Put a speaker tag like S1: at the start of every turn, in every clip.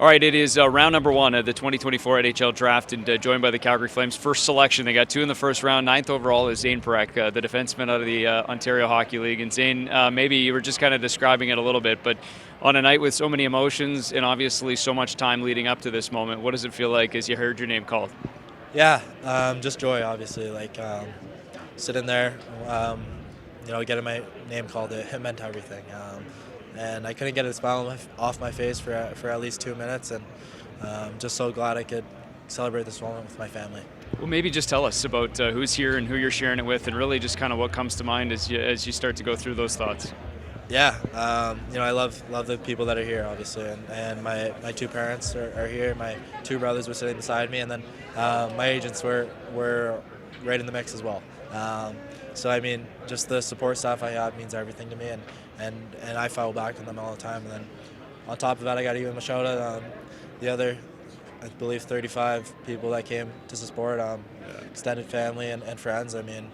S1: All right, it is round number one of the 2024 NHL Draft, and joined by the Calgary Flames. First selection, they got 2 in the first round. 9th overall is Zayne Parekh, the defenseman out of the Ontario Hockey League. And Zayne, maybe you were just kind of describing it a little bit, but on a night with so many emotions and obviously so much time leading up to this moment, what does it feel like as you heard your name called?
S2: Yeah, just joy, obviously. Sitting there, getting my name called, it meant everything. And I couldn't get a smile off my face for at least 2 minutes, and just so glad I could celebrate this moment with my family.
S1: Well, maybe just tell us about who's here and who you're sharing it with, and really just kind of what comes to mind as you start to go through those thoughts.
S2: Yeah, I love the people that are here, obviously, and my 2 parents are here. My 2 brothers were sitting beside me, and then my agents were right in the mix as well. So I mean, just the support staff I have means everything to me, and I follow back on them all the time. And then on top of that, I got to give them a shout out. The other, I believe, 35 people that came to support, extended family and friends. I mean,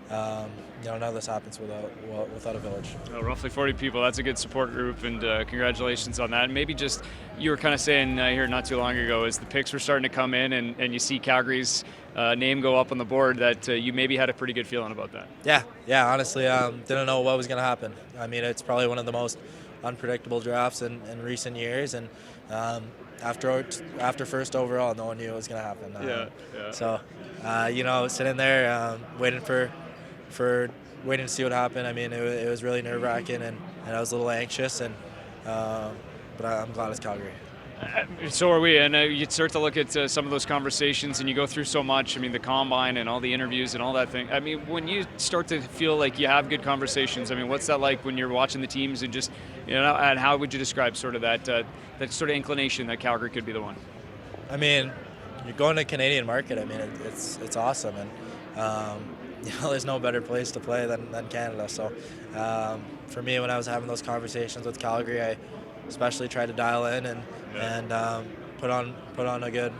S2: none of this happens without a village.
S1: Roughly 40 people. That's a good support group, and congratulations on that. And maybe just, you were kind of saying here not too long ago, as the picks were starting to come in and you see Calgary's name go up on the board, that you maybe had a pretty good feeling about that.
S2: Yeah. Honestly, didn't know what was going to happen. I mean, it's probably one of the most unpredictable drafts in recent years, and after first overall, no one knew what was going to happen.
S1: Yeah.
S2: So, sitting there waiting to see what happened. I mean, it was really nerve-wracking, and I was a little anxious, but I'm glad it's Calgary.
S1: So are we, and you start to look at some of those conversations, and you go through so much. I mean, the combine and all the interviews and all that thing. I mean, when you start to feel like you have good conversations, I mean, what's that like when you're watching the teams and just, and how would you describe sort of that sort of inclination that Calgary could be the one?
S2: I mean, you're going to Canadian market. I mean, it's awesome, and there's no better place to play than Canada. So for me, when I was having those conversations with Calgary, I especially tried to dial in and put on a good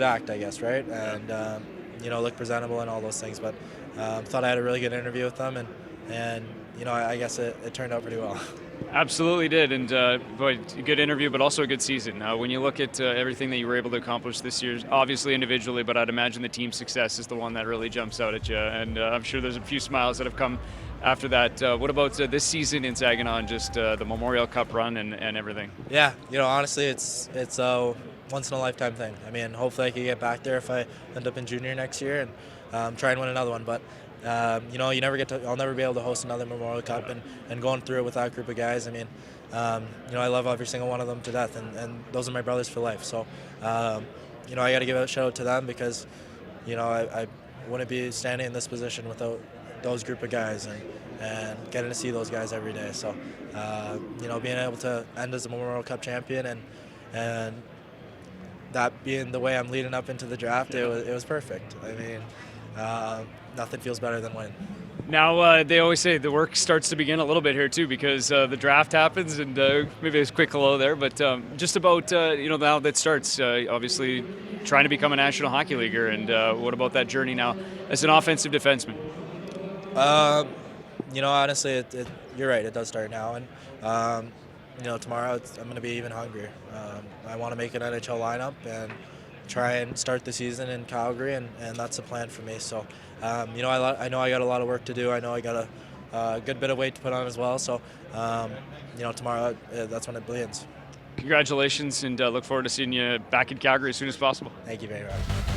S2: act, I guess, right? And look presentable and all those things. But thought I had a really good interview with them, and I guess it turned out pretty well.
S1: Absolutely did, and boy, a good interview, but also a good season. When you look at everything that you were able to accomplish this year, obviously individually, but I'd imagine the team success is the one that really jumps out at you, and I'm sure there's a few smiles that have come after that. What about this season in Saginaw, just the Memorial Cup run and everything?
S2: Yeah, honestly, it's a once-in-a-lifetime thing. I mean, hopefully I can get back there if I end up in junior next year and try and win another one, but I'll never be able to host another Memorial Cup, and going through it with that group of guys. I mean, I love every single one of them to death, and those are my brothers for life. So, I got to give a shout out to them, because, I wouldn't be standing in this position without those group of guys and getting to see those guys every day. So, being able to end as a Memorial Cup champion and that being the way I'm leading up into the draft, it was perfect. I mean, nothing feels better than winning.
S1: Now, they always say the work starts to begin a little bit here too, because the draft happens, and maybe it's a quick hello there, but just about, now that starts, obviously trying to become a National Hockey Leaguer, and what about that journey now as an offensive defenseman?
S2: Honestly, you're right, it does start now, and tomorrow I'm going to be even hungrier. I want to make an NHL lineup and try and start the season in Calgary, and that's the plan for me. So, I know I got a lot of work to do. I know I got a good bit of weight to put on as well. So, tomorrow, that's when it begins.
S1: Congratulations, and look forward to seeing you back in Calgary as soon as possible.
S2: Thank you very much.